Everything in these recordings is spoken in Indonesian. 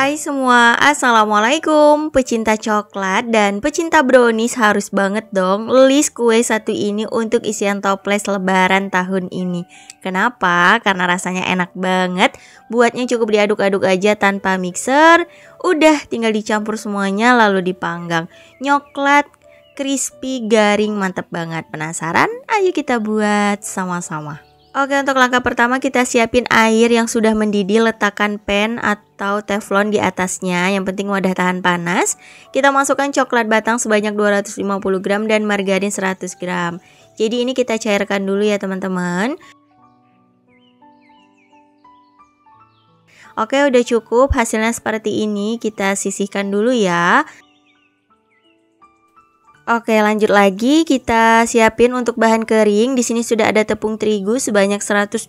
Hai semua, Assalamualaikum. Pecinta coklat dan pecinta brownies harus banget dong list kue satu ini untuk isian toples lebaran tahun ini. Kenapa? Karena rasanya enak banget. Buatnya cukup diaduk-aduk aja tanpa mixer. Udah tinggal dicampur semuanya lalu dipanggang. Nyoklat, crispy, garing, mantep banget. Penasaran? Ayo kita buat sama-sama. Oke, untuk langkah pertama kita siapin air yang sudah mendidih, letakkan pan atau teflon di atasnya. Yang penting wadah tahan panas. Kita masukkan coklat batang sebanyak 250 gram dan margarin 100 gram. Jadi ini kita cairkan dulu ya teman-teman. Oke, udah cukup, hasilnya seperti ini. Kita sisihkan dulu ya. Oke, lanjut lagi, kita siapin untuk bahan kering. Di sini sudah ada tepung terigu sebanyak 125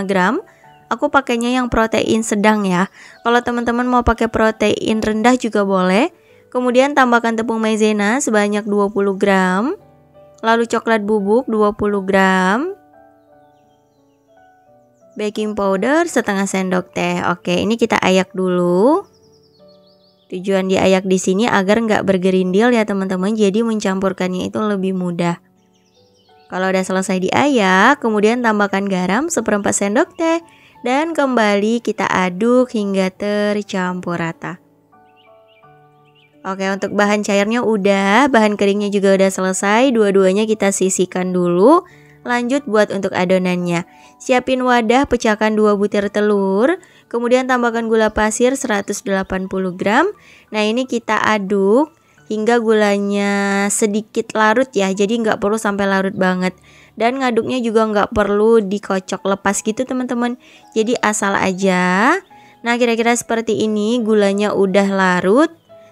gram. Aku pakainya yang protein sedang ya. Kalau teman-teman mau pakai protein rendah juga boleh. Kemudian tambahkan tepung maizena sebanyak 20 gram. Lalu coklat bubuk 20 gram. Baking powder setengah sendok teh. Oke, ini kita ayak dulu. Tujuan diayak di sini agar nggak bergerindil ya teman-teman, jadi mencampurkannya itu lebih mudah. Kalau udah selesai diayak, kemudian tambahkan garam 1/4 sendok teh dan kembali kita aduk hingga tercampur rata. Oke, untuk bahan cairnya udah, bahan keringnya juga udah selesai, dua-duanya kita sisihkan dulu. Lanjut buat untuk adonannya. Siapin wadah, pecahkan 2 butir telur. Kemudian tambahkan gula pasir 180 gram. Nah ini kita aduk hingga gulanya sedikit larut ya. Jadi nggak perlu sampai larut banget. Dan ngaduknya juga nggak perlu dikocok lepas gitu teman-teman. Jadi asal aja. Nah kira-kira seperti ini, gulanya udah larut.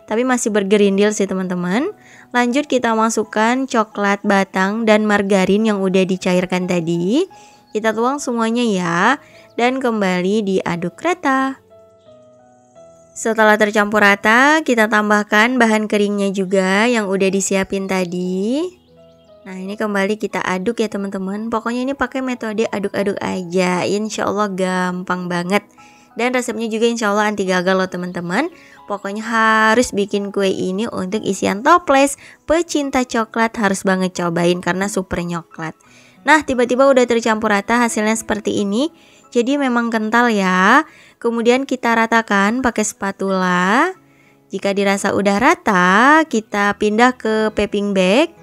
Tapi masih bergerindil sih teman-teman. Lanjut kita masukkan coklat batang dan margarin yang udah dicairkan tadi. Kita tuang semuanya ya. Dan kembali diaduk rata. Setelah tercampur rata, kita tambahkan bahan keringnya juga yang udah disiapin tadi. Nah ini kembali kita aduk ya teman-teman. Pokoknya ini pakai metode aduk-aduk aja. Insya Allah gampang banget. Dan resepnya juga insya Allah anti gagal loh teman-teman. Pokoknya harus bikin kue ini untuk isian toples. Pecinta coklat harus banget cobain karena super nyoklat. Nah tiba-tiba udah tercampur rata, hasilnya seperti ini. Jadi memang kental ya. Kemudian kita ratakan pakai spatula. Jika dirasa udah rata, kita pindah ke piping bag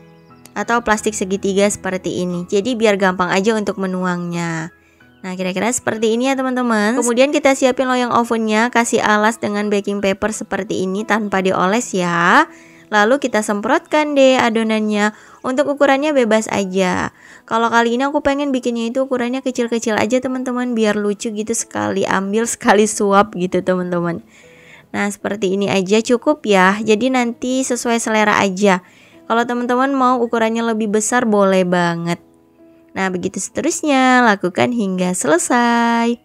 atau plastik segitiga seperti ini. Jadi biar gampang aja untuk menuangnya. Nah kira-kira seperti ini ya teman-teman. Kemudian kita siapin loyang ovennya, kasih alas dengan baking paper seperti ini tanpa dioles ya. Lalu kita semprotkan deh adonannya. Untuk ukurannya bebas aja. Kalau kali ini aku pengen bikinnya itu ukurannya kecil-kecil aja teman-teman, biar lucu gitu, sekali ambil sekali suap gitu teman-teman. Nah seperti ini aja cukup ya. Jadi nanti sesuai selera aja. Kalau teman-teman mau ukurannya lebih besar boleh banget. Nah begitu seterusnya, lakukan hingga selesai.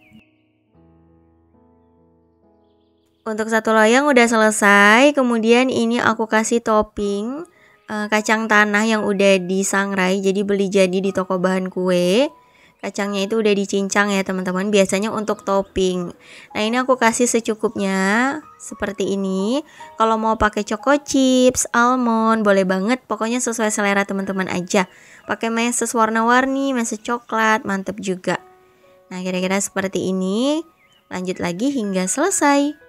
Untuk satu loyang udah selesai. Kemudian ini aku kasih topping kacang tanah yang udah disangrai. Jadi beli jadi di toko bahan kue. Kacangnya itu udah dicincang ya teman-teman. Biasanya untuk topping. Nah ini aku kasih secukupnya seperti ini. Kalau mau pakai choco chips, almond, boleh banget. Pokoknya sesuai selera teman-teman aja. Pakai meses warna-warni, meses coklat, mantep juga. Nah kira-kira seperti ini. Lanjut lagi hingga selesai.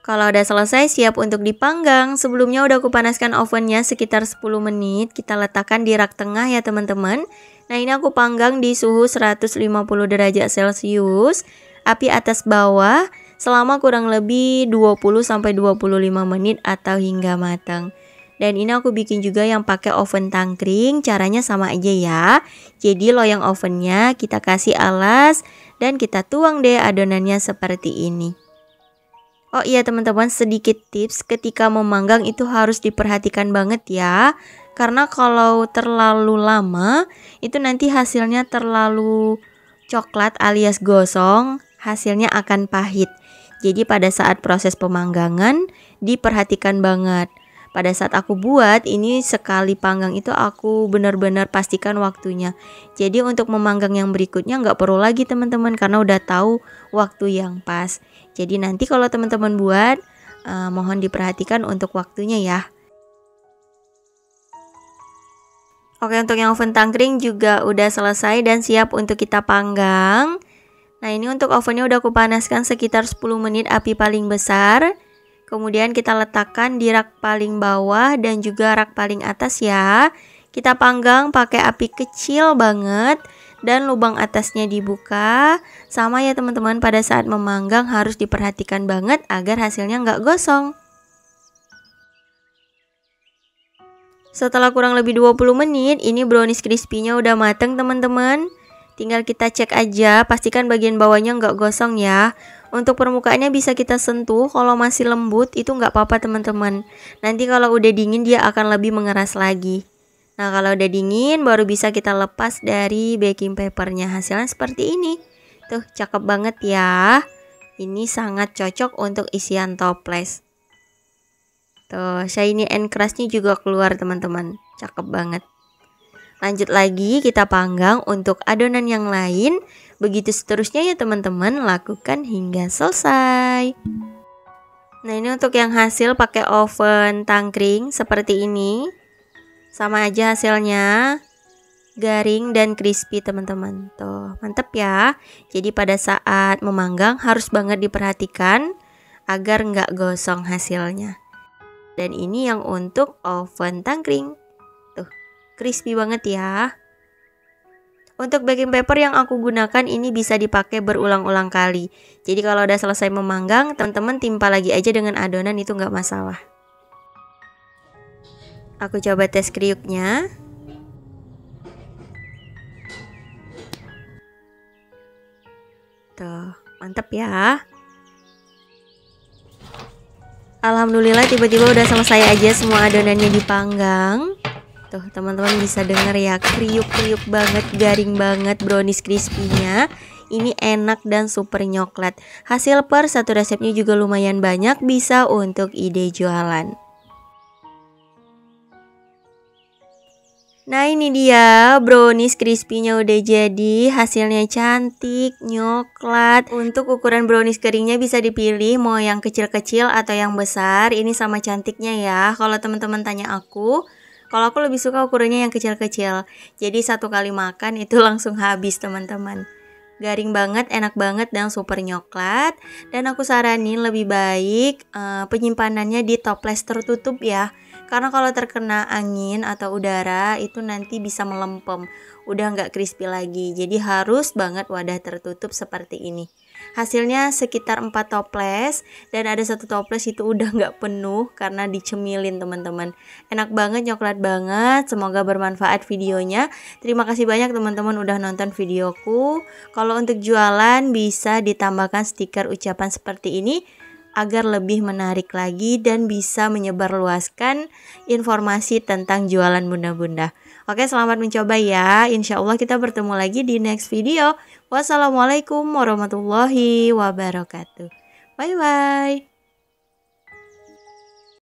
Kalau udah selesai, siap untuk dipanggang. Sebelumnya udah aku panaskan ovennya sekitar 10 menit. Kita letakkan di rak tengah ya teman-teman. Nah ini aku panggang di suhu 150 derajat Celcius. Api atas bawah selama kurang lebih 20-25 menit atau hingga matang. Dan ini aku bikin juga yang pakai oven tangkring. Caranya sama aja ya. Jadi loyang ovennya kita kasih alas dan kita tuang deh adonannya seperti ini. Oh iya teman-teman, sedikit tips ketika memanggang itu harus diperhatikan banget ya. Karena kalau terlalu lama itu nanti hasilnya terlalu coklat alias gosong, hasilnya akan pahit. Jadi pada saat proses pemanggangan diperhatikan banget. pada saat aku buat ini sekali panggang itu aku benar-benar pastikan waktunya. Jadi untuk memanggang yang berikutnya nggak perlu lagi teman-teman karena udah tahu waktu yang pas. Jadi nanti kalau teman-teman buat mohon diperhatikan untuk waktunya ya. Oke, untuk yang oven tangkring juga udah selesai dan siap untuk kita panggang. Nah, ini untuk ovennya udah aku panaskan sekitar 10 menit api paling besar. Kemudian kita letakkan di rak paling bawah dan juga rak paling atas ya. Kita panggang pakai api kecil banget dan lubang atasnya dibuka. Sama ya teman-teman, pada saat memanggang harus diperhatikan banget agar hasilnya nggak gosong. Setelah kurang lebih 20 menit, ini brownies crispy-nya udah mateng teman-teman. Tinggal kita cek aja, pastikan bagian bawahnya nggak gosong ya. Untuk permukaannya bisa kita sentuh, kalau masih lembut itu nggak apa-apa teman-teman. Nanti kalau udah dingin dia akan lebih mengeras lagi. Nah kalau udah dingin baru bisa kita lepas dari baking papernya. Hasilnya seperti ini. Tuh cakep banget ya. Ini sangat cocok untuk isian toples. Tuh, shiny and crush-nya juga keluar teman-teman. Cakep banget. Lanjut lagi kita panggang untuk adonan yang lain. Begitu seterusnya ya teman-teman, lakukan hingga selesai. Nah, ini untuk yang hasil pakai oven tangkring seperti ini. Sama aja hasilnya. Garing dan crispy teman-teman. Tuh, mantep ya. Jadi pada saat memanggang harus banget diperhatikan agar nggak gosong hasilnya. Dan ini yang untuk oven tangkring. Tuh, crispy banget ya. Untuk baking paper yang aku gunakan ini bisa dipakai berulang-ulang kali. Jadi kalau udah selesai memanggang, teman-teman timpa lagi aja dengan adonan, itu nggak masalah. Aku coba tes kriuknya. Tuh, mantap ya. Alhamdulillah tiba-tiba udah selesai aja semua adonannya dipanggang. Tuh teman-teman bisa denger ya, kriuk-kriuk banget, garing banget brownies crispy-nya. Ini enak dan super nyoklat. Hasil per satu resepnya juga lumayan banyak, bisa untuk ide jualan. Nah ini dia brownies crispy-nya udah jadi. Hasilnya cantik, nyoklat. Untuk ukuran brownies keringnya bisa dipilih mau yang kecil-kecil atau yang besar. Ini sama cantiknya ya. Kalau teman-teman tanya aku, kalau aku lebih suka ukurannya yang kecil-kecil. Jadi satu kali makan itu langsung habis teman-teman. Garing banget, enak banget dan super nyoklat. Dan aku saranin lebih baik penyimpanannya di toples tertutup ya. Karena kalau terkena angin atau udara itu nanti bisa melempem, udah nggak crispy lagi. Jadi harus banget wadah tertutup seperti ini. Hasilnya sekitar 4 toples dan ada satu toples itu udah nggak penuh karena dicemilin teman-teman. Enak banget, nyoklat banget. Semoga bermanfaat videonya. Terima kasih banyak teman-teman udah nonton videoku. Kalau untuk jualan bisa ditambahkan stiker ucapan seperti ini agar lebih menarik lagi dan bisa menyebarluaskan informasi tentang jualan bunda-bunda. Oke, selamat mencoba ya. Insya Allah kita bertemu lagi di next video. Wassalamualaikum warahmatullahi wabarakatuh. Bye-bye.